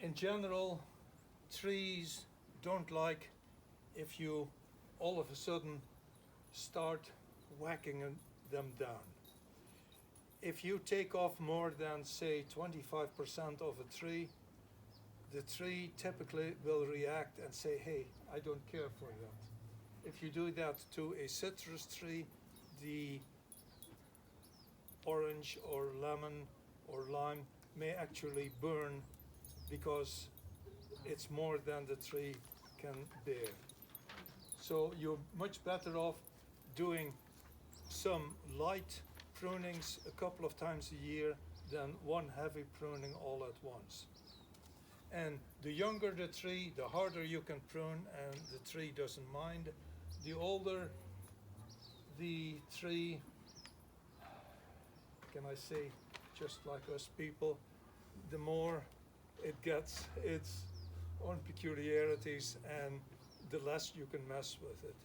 In general, trees don't like if you all of a sudden start whacking them down. If you take off more than, say, 25% of a tree, the tree typically will react and say, hey, I don't care for that. If you do that to a citrus tree, the orange or lemon or lime may actually burn because it's more than the tree can bear. So you're much better off doing some light prunings a couple of times a year than one heavy pruning all at once. And the younger the tree, the harder you can prune, and the tree doesn't mind. The older the tree, can I say, just like us people, the more it gets its own peculiarities and the less you can mess with it.